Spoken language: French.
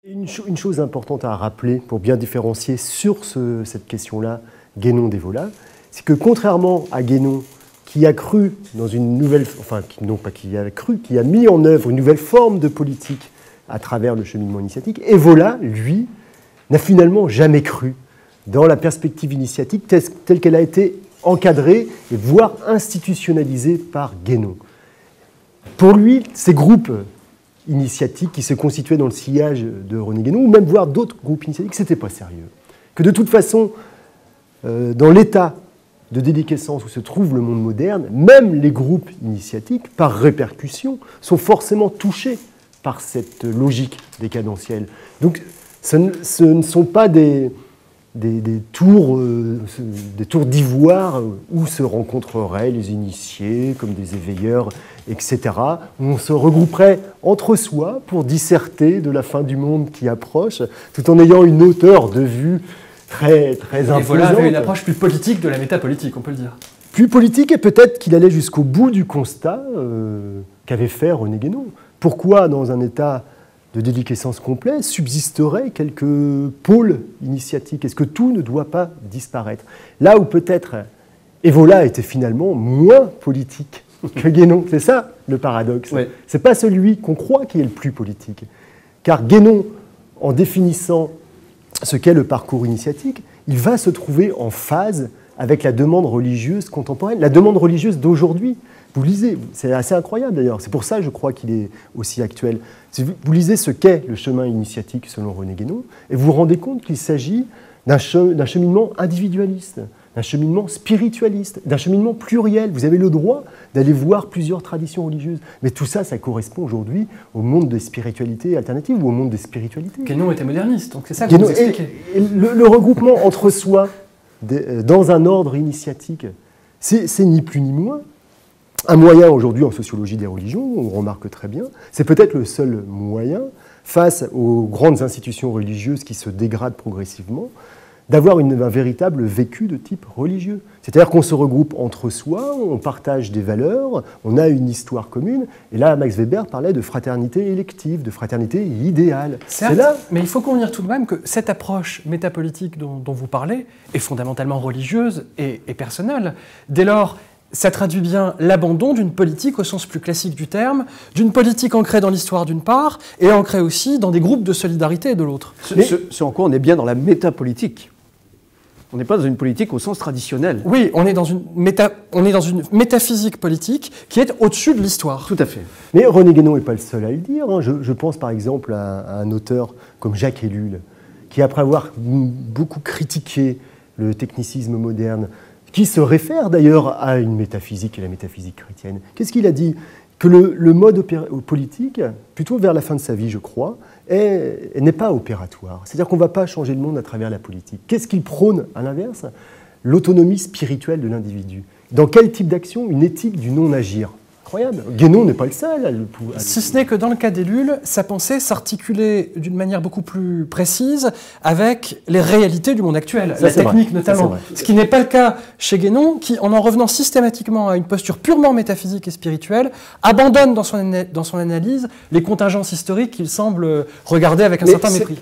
Une chose importante à rappeler pour bien différencier sur cette question-là, Guénon-Desvolats, c'est que contrairement à Guénon, qui a cru dans une nouvelle, enfin non pas qui a cru, qui a mis en œuvre une nouvelle forme de politique à travers le cheminement initiatique, Evola, lui, n'a finalement jamais cru dans la perspective initiatique telle qu'elle a été encadrée et voire institutionnalisée par Guénon. Pour lui, ces groupes initiatiques qui se constituaient dans le sillage de René Guénon, ou même voire d'autres groupes initiatiques, ce n'était pas sérieux. Que de toute façon, dans l'état de déliquescence où se trouve le monde moderne, même les groupes initiatiques, par répercussion, sont forcément touchés par cette logique décadentielle. Donc ce ne sont pas des tours d'ivoire où se rencontreraient les initiés, comme des éveilleurs, etc., où on se regrouperait entre soi pour disserter de la fin du monde qui approche, tout en ayant une hauteur de vue très imposante. Et voilà avait une approche plus politique de la métapolitique, on peut le dire. Plus politique, et peut-être qu'il allait jusqu'au bout du constat qu'avait fait René Guénon. Pourquoi, dans un état de déliquescence complet, subsisteraient quelques pôles initiatiques? Est-ce que tout ne doit pas disparaître? Là où peut-être Evola était finalement moins politique que Guénon. C'est ça le paradoxe. Oui. Ce n'est pas celui qu'on croit qui est le plus politique. Car Guénon, en définissant ce qu'est le parcours initiatique, il va se trouver en phase avec la demande religieuse contemporaine, la demande religieuse d'aujourd'hui. Vous lisez, c'est assez incroyable d'ailleurs, c'est pour ça je crois qu'il est aussi actuel. Vous lisez ce qu'est le chemin initiatique selon René Guénon, et vous vous rendez compte qu'il s'agit d'un cheminement individualiste, d'un cheminement spiritualiste, d'un cheminement pluriel. Vous avez le droit d'aller voir plusieurs traditions religieuses. Mais tout ça, ça correspond aujourd'hui au monde des spiritualités alternatives ou au monde des spiritualités. Guénon était moderniste, donc c'est ça que vous expliquez. Et le regroupement entre soi dans un ordre initiatique, c'est ni plus ni moins un moyen aujourd'hui en sociologie des religions, on remarque très bien, c'est peut-être le seul moyen, face aux grandes institutions religieuses qui se dégradent progressivement, d'avoir un véritable vécu de type religieux. C'est-à-dire qu'on se regroupe entre soi, on partage des valeurs, on a une histoire commune, et là Max Weber parlait de fraternité élective, de fraternité idéale. Certes, là... mais il faut convenir tout de même que cette approche métapolitique dont vous parlez est fondamentalement religieuse et personnelle. Dès lors, ça traduit bien l'abandon d'une politique au sens plus classique du terme, d'une politique ancrée dans l'histoire d'une part, et ancrée aussi dans des groupes de solidarité de l'autre. Ce en quoi on est bien dans la métapolitique. On n'est pas dans une politique au sens traditionnel. Oui, on est dans une métaphysique politique qui est au-dessus de l'histoire. Tout à fait. Mais René Guénon n'est pas le seul à le dire. Je pense par exemple à un auteur comme Jacques Ellul, qui après avoir beaucoup critiqué le technicisme moderne, qui se réfère d'ailleurs à une métaphysique et la métaphysique chrétienne. Qu'est-ce qu'il a dit? Que le mode politique, plutôt vers la fin de sa vie, je crois, n'est pas opératoire. C'est-à-dire qu'on ne va pas changer le monde à travers la politique. Qu'est-ce qu'il prône, à l'inverse? L'autonomie spirituelle de l'individu. Dans quel type d'action? Une éthique du non-agir. Incroyable. Guénon n'est pas le seul. Si ce n'est que dans le cas d'Ellul, sa pensée s'articulait d'une manière beaucoup plus précise avec les réalités du monde actuel, la technique notamment. Ce qui n'est pas le cas chez Guénon, qui, en revenant systématiquement à une posture purement métaphysique et spirituelle, abandonne dans son analyse les contingences historiques qu'il semble regarder avec un certain mépris.